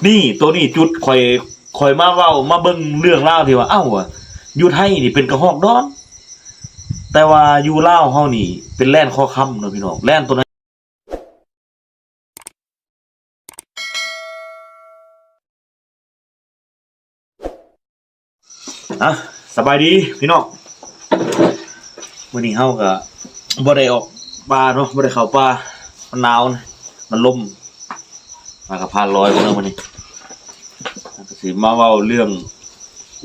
นี่ตัวนี้จุดคอยมาเว้ามาเบิ่งเรื่องราวที่ว่าเอ้าอ่ะอยู่ไทยนี่เป็นกระหอกดอนแต่ว่าอยู่ลาวเฮานี่เป็นแล่นคอค่ำเนาะพี่น้องแล่นตัวนั้นสบายดีพี่น้องมื้อนี้เฮาก็บ่ได้ออกป่าเนาะบ่ได้เข้าป่ามันหนาวนะมันลมมากับพานลอยพุ่นเนาะมื้อนี้ก็สิมาเว้าเรื่อง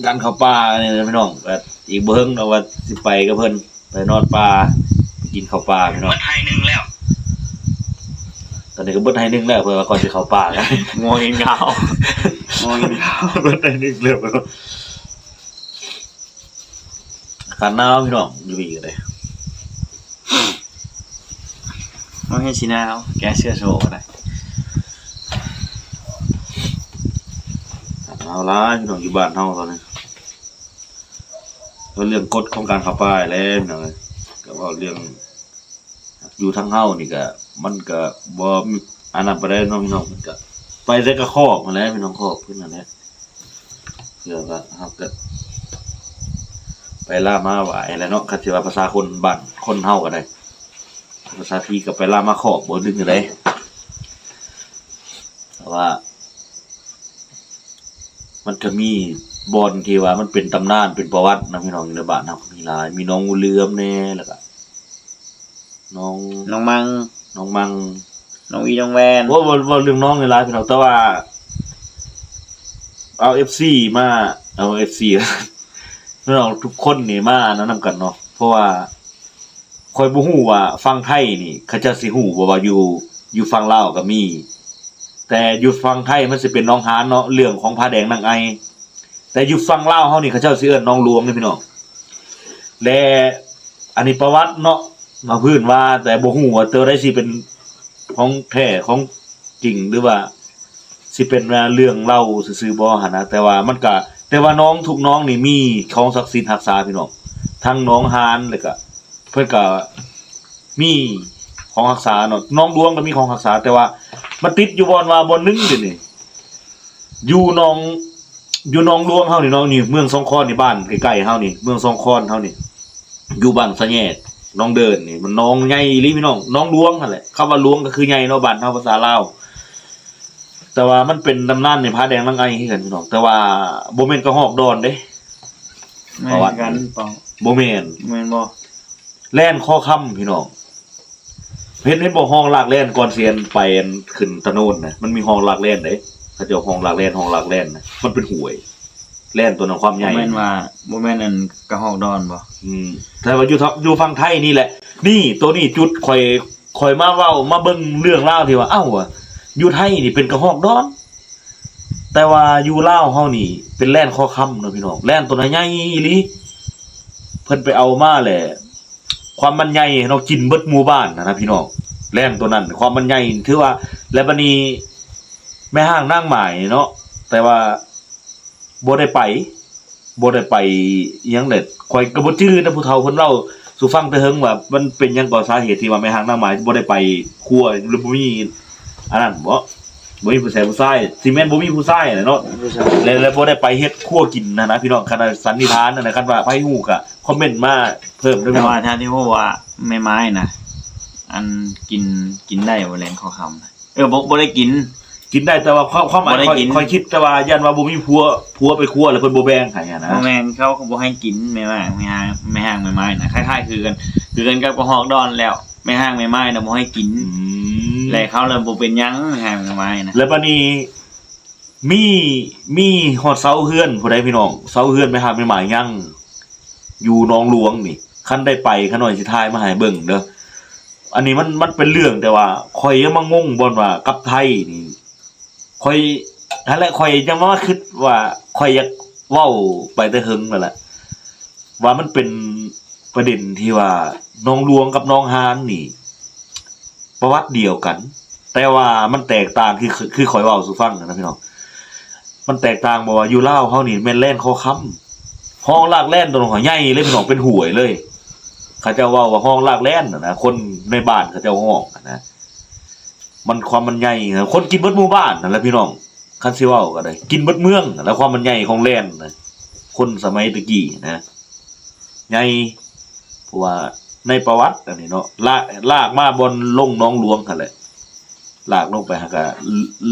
การเข้าป่านี่นะพี่น้องแบบอีกเบิ่งเนาะว่าสิไปกับเพิ่นไปนอนป่าไปกินข้าวป่าพี่น้องเบิดให้นึงแล้วตอนนี้ก็เบิดให้นึงแล้วเพื่อว่าก่อนสิเข้าป่านะงอกินข้าวเบิดให้นึงแล้วกันหนาวพี่น้องอยู่อีกเลยไม่ให้ชีหนาวแกเสื้อโชว์ก็ได้เอาล่ะพี่น้องอยู่บ้านเฮาตอนนี้ก็เรื่องกฎของการเข้าป่าแล้วพี่น้องก็ว่าเรื่องอยู่ทางเฮานี่ก็มันก็บ่อันนั้นบ่ได้เนาะพี่น้องมันก็ไปได้ก็คอกมาแล้วพี่น้องคอกเพิ่นนั่นแหละเดี๋ยวก็เฮาก็ไปล่ามาหวายแล้วเนาะคันสิว่าภาษาคนบ้านคนเฮาก็ได้ภาษาพี่ก็ไปล่ามาคอกบ่ดึงจังได๋แต่ว่ามันก็มีบ่อนที่ว่ามันเป็นตำนานเป็นประวัตินะพี่น้องอยู่ในบ้านเฮามีหลายมีน้องงูเหลือมแน่แล้วก็น้องมังน้องมังน้องอีน้องแวนว่าเรื่องน้องนี่หลายพี่น้องแต่ว่าเอา FC มาเอา FC พี่น้องทุกคนนี่มาแนะนำกันเนาะเพราะว่าค่อยบ่ฮู้ว่าฝั่งไทยนี่เขาจะสิฮู้ว่าอยู่ฝั่งลาวก็มีแต่อยู่ฝั่งไทยมันสิเป็นน้องหานเนาะเรื่องของผาแดงนางไอแต่อยู่ฝั่งลาวเฮานี่เขาเจ้าสิเอิ้นน้องหลวงนี่พี่น้องและอันนี้ประวัติเนาะมาพื้นว่าแต่บ่ฮู้ว่าตัวใดสิเป็นของแท้ของจริงหรือว่าสิเป็นเรื่องเล่าซื่อๆบ่หั่นนะแต่ว่าน้องทุกน้องนี่มีของศักดิ์สิทธิ์รักษาพี่น้องทั้งน้องหานแล้วก็เพิ่นก็มีของรักษาเนาะน้องหลวงก็มีของรักษาแต่ว่ามันติดอยู่บ่อนว่าบ่อนนึงเด้นี่อยู่หนองหลวงเฮานี่เนาะนี่เมืองสองคอนนี่บ้านใกล้ๆเฮานี่เมืองสองคอนเฮานี่อยู่บ้านสะแยกน้องเดินนี่มันน้องใหญ่อีหลีพี่น้องน้องหลวงนั่นแหละคำว่าหลวงก็คือใหญ่เนาะบ้านเฮาภาษาลาวแต่ว่ามันเป็นตำนานในผาแดงนางไอคือกันพี่น้องแต่ว่าบ่แม่นกระหอกดอนเด้ประวัติกันเปล่าบ่แม่นบ่แล่นข้อค่ำพี่น้องเห็นบ่ห้องลากแล่นก่อนเสียนไปขึ้นตะโนนนะมันมีห้องลากแล่นเด้เขาเจ้าห้องลากแล่นนะมันเป็นห้วยแล่นตัวนั้นความใหญ่บ่แม่นว่าบ่แม่นอันกระหอกดอนบ่แต่ว่าอยู่ฝั่งไทยนี่แหละนี่ตัวนี้จุดค่อยมาเว้ามาเบิ่งเรื่องราวที่ว่าเอ้าอ่ะอยู่ไทยนี่เป็นกระหอกดอนแต่ว่าอยู่ลาวเฮานี่เป็นแล่นข้อค่ำเนาะพี่น้องแล่นตัวใหญ่อีหลีเพิ่นไปเอามาแหละความมันใหญ่เนาะกินเบิดหมู่บ้านนะพี่น้องแล่นตัวนั้นความมันใหญ่ถือว่าและบัดนี้แม่ห้างนางหมายเนาะแต่ว่าบ่ได้ไปอิหยังเด็ดข่อยก็บ่จื้อนะผู้เฒ่าเพิ่นเล่าสู่ฟังแต่เฮิงว่ามันเป็นหยังก่อสาเหตุที่ว่าแม่ห้างนางหมายบ่ได้ไปครัวหรือบ่มีอันนั้นบ่มีผู้ชายสิแม่นบ่มีผู้ชายน่ะเนาะแล้วบ่ได้ไปเฮ็ดครัวกินนะพี่น้องคณะสันนิษฐานนั่นน่ะคันว่าไผฮู้ก็คอมเมนต์มาเพิ่มด้วยแต่ว่าถ้าที่ฮู้ว่าแม่ไม้น่ะอันกินได้บ่แรงข้อคำบ่ได้กินได้แต่ว่าความหมายค่อยคิดแต่ว่ายันว่าบ่มีผัวไปครัวแล้วเพิ่นบ่แบ่งให้นะบ่แม่นเขาบ่ให้กินแม่ห้างแม่ไม้น่ะคล้ายๆคือกันกับกระหอกดอนแล้วแม่ห้างแม่ไม้น่ะบ่ให้กินแล้วเขาเลยบ่เป็นหยังแม่ห้างแม่ไม้น่ะแล้วบัดนี้มีฮอดเสาเฮือนผู้ใดพี่น้องเสาเฮือนแม่ห้างแม่ไม้ยังอยู่หนองหลวงนี่คันได้ไปคันน้อยสิถ่ายมาให้เบิ่งเด้ออันนี้มันเป็นเรื่องแต่ว่าข่อยยังมางงบ่ว่ากับไทยนี่ข่อยนั่นแหละข่อยยังมาคิดว่าข่อยอยากเว้าไปแต่หึงนั่นแหละว่ามันเป็นประเด็นที่ว่าน้องหลวงกับน้องฮานนี่ประวัติเดียวกันแต่ว่ามันแตกต่างคือข่อยเว้าสู่ฟังนะพี่น้องมันแตกต่างบ่ว่าอยู่ลาวเฮานี่แม่นแล่นคอค่ำห้องลากแล่นตัวของใหญ่เลยพี่น้องเป็นห่วยเลยเขาเจ้าเว้าว่าห้องลากแล่นน่ะนะคนในบ้านเขาเจ้าห้องนะมันความมันใหญ่คนกินเบิดหมู่บ้านนั่นแหละพี่น้อง คันสิเว้าก็ได้กินเบิดเมืองแล้วความมันใหญ่ของแลนด์นะคนสมัยตะกี้นะใหญ่เพราะว่าในประวัติอันนี้เนาะลากมาบนลงหน้องหลวงคั่นแหละลากลงไปหาก็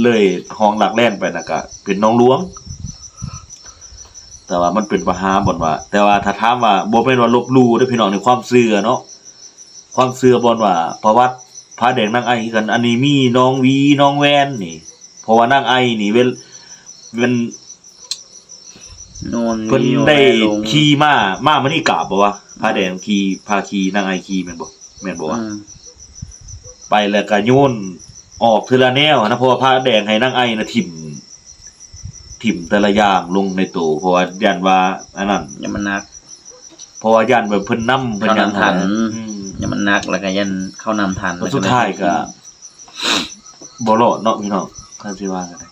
เลยห้องหลักแล่นไปนะก็เป็นหน้องหลวงแต่ว่ามันเป็นปัญหาบ่นว่าแต่ว่าถ้าถามว่าบ่แม่นว่าลบหลู่เด้อพี่น้องในความเชื่อเนาะความเชื่อบ่นว่าประวัติพระแดงนางไอกันอันนี้มีน้องวีน้องแวนนี่เพราะว่านางไอนี่เว้น โนน เพิ่นได้ขี่ม้ามันนี่กราบบ่วะพระแดงพาขี่นางไอขี่แม่นบ่วะไปแล้วก็โยนออกทีละแนวนะเพราะว่าพระแดงให้นางไอน่ะทิ่มแต่ละอย่างลงในตู้เพราะว่าย่านว่าอันนั้น อย่ามันนัก เพราะว่าย่านแบบเพิ่นนำเพิ่นยัง ทันอย่ามันนักแล้วก็ยันเข้านำทัน แล้วสุดท้ายก็บ่รอดเนาะพี่น้องคันสิว่ากันได้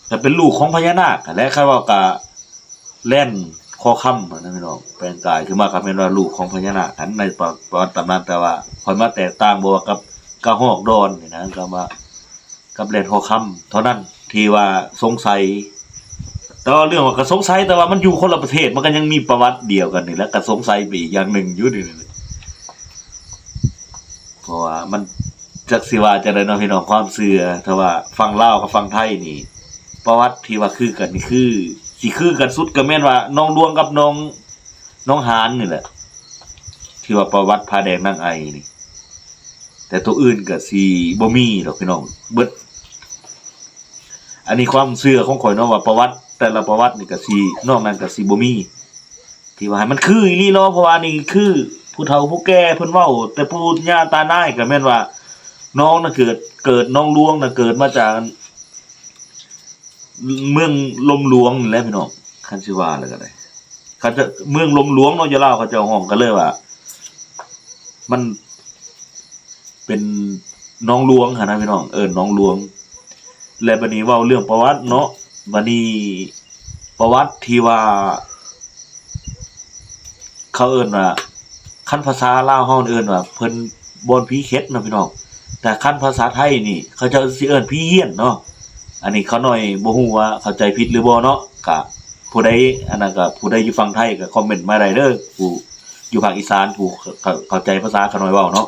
แต่เป็นลูกของพญานาคและคาดว่าก็แล่นคอค่ำนะพี่น้องแปลงกายคือมาก็แม่นว่าลูกของพญานาคอันในประวัติตำนานแต่ว่าค่อยมาแตกต่างบ่ว่ากับกระหอกดอนนี่นะก็มากับแล่นคอค่ำเท่านั้นที่ว่าสงสัยแต่ว่าเรื่องว่าก็สงสัยแต่ว่ามันอยู่คนละประเทศมันก็ยังมีประวัติเดียวกันนี่แหละก็สงสัยไปอีกอย่างหนึ่งอยู่นี่เพราะว่ามันจักสิว่าจะได้เนาะพี่น้องความเชื่อถ้าว่าฟังลาวกับฟังไทยนี่ประวัติที่ว่าคือกันนี่คือสิคือกันสุดก็แม่นว่าน้องดวงกับน้องหานนี่แหละที่ว่าประวัติพาแดงนางไอนี่แต่ตัวอื่นก็สิบ่มีดอกพี่น้องเบิดอันนี้ความเชื่อของข่อยเนาะว่าประวัติแต่ละประวัตินี่ก็สินอกนั้นก็สิบ่มีที่ว่าให้มันคืออีหลีเนาะเพราะว่านี่คือผู้เฒ่าผู้แก่เพิ่นเว้าแต่ปู่ย่าตานายก็แม่นว่าน้องน่ะเกิดน้องหลวงน่ะเกิดมาจากเมืองลมหลวงนี่แหละพี่น้องคันสิว่าแล้วก็ได้เขาจะเมืองลมหลวงเนาะอยู่ลาวเขาจะห้องกันเลยว่ามันเป็นน้องหลวงหั่นนะพี่น้องน้องหลวงและบัดนี้เว้าเรื่องประวัติเนาะบัดนี้ประวัติที่ว่าเขาว่าคันภาษาลาวเฮาว่าเพิ่นบ่นผีเข็ดเนาะพี่น้องแต่คันภาษาไทยนี่เขาจะสิผีเฮี้ยนเนาะอันนี้เขาหน่อยบ่ฮู้ว่าเข้าใจผิดหรือบ่เนาะก็ผู้ใดอันนั้นก็ผู้ใดอยู่ฝั่งไทยก็คอมเมนต์มาได้เด้อผู้อยู่ภาคอีสานผู้เข้าใจภาษาเขาหน่อยเว้าเนาะ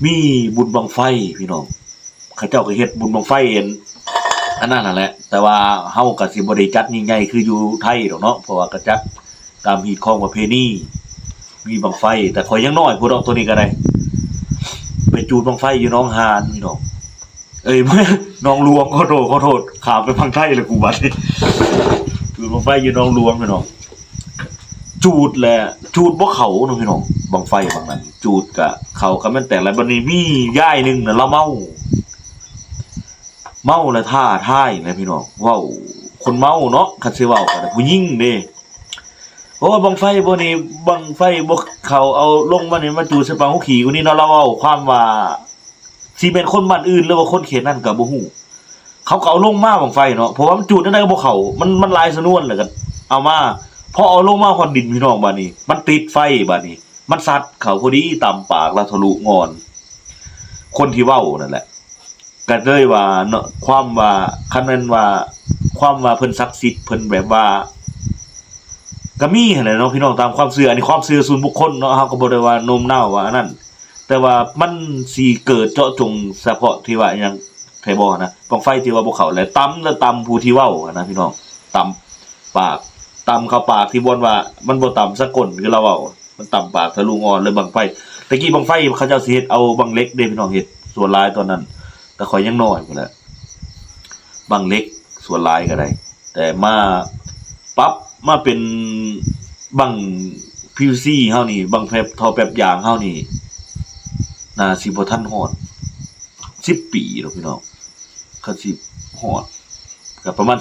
มีบุญบังไฟพี่น้องเขาเจ้าก็เฮ็ดบุญบังไฟอันนั้นนั่นแหละแต่ว่าเฮาก็สิบ่ได้จัดยิ่งใหญ่คืออยู่ไทยดอกเนาะเพราะว่าก็จัดตามฮีตของประเพณีมีบังไฟแต่ข่อยยังน้อยผู้ดอกตัวนี้ก็ได้ไปจูดบังไฟอยู่น้องหานพี่น้องน้องหลวงขอโทษข้ามไปฟังไทยเลยกูบัดนี้จูดบังไฟอยู่น้องหลวงพี่น้องจูดแหละจูดบ่เขาเนาะพี่น้องบังไฟบางนั้นจูดกะเขาก็แม่นแต่ละบัดนี้มียายนึงน่ะเราเมาแล้วท่าท้ายนะพี่น้องว้าวคนเมาเนาะคันสิเว้าก็ได้ผู้หญิงเด้โอ้บังไฟบ่นี่บังไฟบ่เขาเอาลงมานี่มาจูดใส่ปากหูขี่กูนี่เนาะเราเว้าความว่าสิเป็นคนบ้านอื่นหรือว่าคนเขตนั้นก็บ่ฮู้เขาก็เอาลงมาบังไฟเนาะเพราะว่ามันจูดได้ก็บ่เข้ามันลายสนวนแล้วก็เอามาพอเอาลงมาฮอดดินพี่น้องบัดนี้มันติดไฟบัดนี้มันซัดเขาพอดีตำปากแล้วทะลุงอนคนที่เว้านั่นแหละก็เลยว่าเนาะความว่าคันแม่นว่าความว่าเพิ่นศักดิ์สิทธิ์เพิ่นแบบว่าก็มีหั่นแหละเนาะพี่น้องตามความเชื่ออันนี้ความเชื่อส่วนบุคคลเนาะเฮาก็บ่ได้ว่าโน้มน้าวว่าอันนั้นแต่ว่ามันสิเกิดเจาะจงเฉพาะที่ว่าหยังไทบ่นะบังไฟที่ว่าบ่เข้าแล้วตำผู้ที่เว้านะพี่น้องตำปากตำเข้าปากที่บ่นว่ามันบ่ตำสักคนคือเราเว้ามันตำปากทะลุงอนเลยบังไฟตะกี้บังไฟเขาเจ้าสิเฮ็ดเอาบังเล็กเด้พี่น้องเฮ็ดส่วนหลายตอนนั้นแต่ข่อยยังน้อยพุ่นแหละบังเล็กส่วนหลายก็ได้แต่มาปรับมาเป็นบัง PVC เฮานี่บังแผบทอแป๊บยางเฮานี่น่าสิบ่ทันฮอด10 ปีดอกพี่น้องคันสิฮอดก็ประมาณ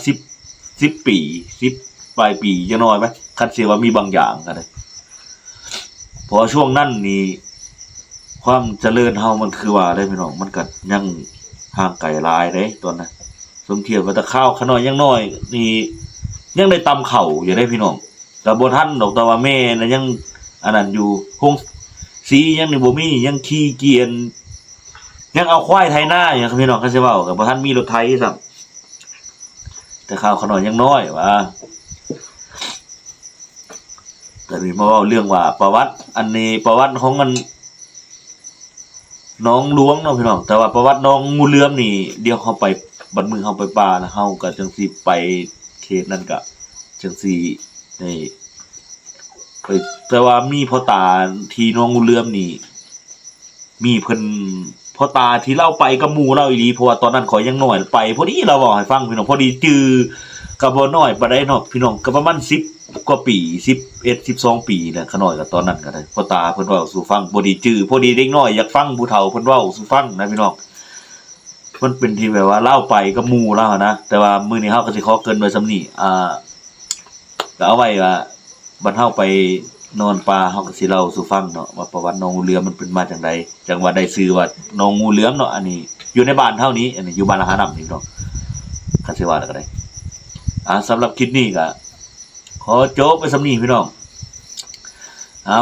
10ปี10ปลายปีจังน้อยมั้ยคันสิว่ามีบางอย่างก็ได้เพราะช่วงนั้นนี่ความเจริญเฮามันคือว่าได้พี่น้องมันก็ยังห่างไกลหลายเด้ตอนนั้นสมเทียบว่าแต่ข้าวขน้อยยังน้อยนี่ยังได้ตำข้าวอยู่ได้พี่น้องก็บ่ทันดอกแต่ว่าแม่น่ะยังอันนั้นอยู่คงสียังนี่บ่มียังขี้เกียจ ยังเอาควายไทยหน้าอย่างพี่น้องเขาสิเว้ากับบ่ทันมีรถไถซ้ํแต่ข่าวขน้อยยังน้อยว่าแต่นี่มาเว้าเรื่องว่าประวัติอันนี้ประวัติของมันน้องหลวงเนาะพี่น้องแต่ว่าประวัติน้องงูเหลือมนี่เดี๋ยวเฮาไปบัดมือเฮาไปป่าแล้วเฮาก็จังสิไปเขตนั้นก็จังสิได้ไปแต่ว่ามีพ่อตาที่น้องงูเหลือมนี่มีเพิ่นพ่อตาที่เล่าไปกับหมู่เราอีหลีเพราะว่าตอนนั้นข่อยยังน้อยไปพอดีเราบอกให้ฟังพี่น้องพอดีจื้อก็บ่น้อยปานใดเนาะพี่น้องก็ประมาณ10กว่าปี11 12ปีแหละขน้อยก็ตอนนั้นก็ได้พ่อตาเพิ่นเว้าสู่ฟังพอดีจื้อพอดีเด็กน้อยอยากฟังผู้เฒ่าเพิ่นเว้าสู่ฟังนะพี่น้องมันเป็นที่แบบว่าเล่าไปกับหมู่เรานะแต่ว่ามื้อนี้เฮาก็สิขอเกริ่นไว้ส่ำนี้ก็เอาไว้ว่าบัดเฮาไปนอนป่าเฮาก็สิเล่าสู่ฟังเนาะว่าประวัติน้องงูเหลือมมันเป็นมาจังไดจังว่าได้ชื่อว่าน้องงูเหลือมเนาะอันนี้อยู่ในบ้านเท่านี้อันนี้อยู่บ้านละหาน้ํนี่พี่น้องก็สิว่าแล้วก็ได้สำหรับคลิปนี้ก็ขอจบไปส่ำนี้พี่น้อง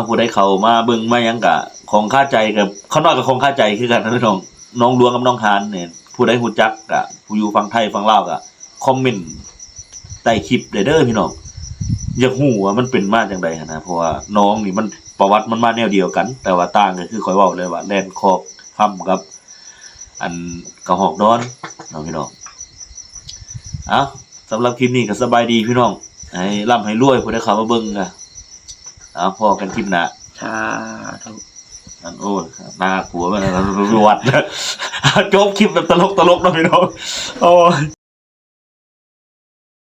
ผู้ใดเข้ามาเบิ่งมาหยังก็ของค่าใจกับเขาน้อยก็ของค่าใจคือกันนะพี่น้องน้องหลวงกับน้องหานเนี่ยผู้ใดฮู้จักก็ผู้อยู่ฝั่งไทยฝั่งลาวก็คอมเมนต์ใต้คลิปได้เด้อพี่น้องอยากฮู้ว่ามันเป็นมาจังได๋หั่นนะเพราะว่าน้องนี่มันประวัติมันมาแนวเดียวกันแต่ว่าต่างก็คือข้อยเว้าเลยว่าแล่นคอกค่ำกับอันกระหอกนอนเนาะพี่น้องสำหรับคลิปนี้ก็สบายดีพี่น้องให้ร่ำให้รวยผู้ใดเข้ามาเบิ่งก็พอกันคลิปหน้าสาธุ อันโอ้น่ากลัวมากรวดจบคลิปแบบตลกๆเนาะพี่น้องโอ้ย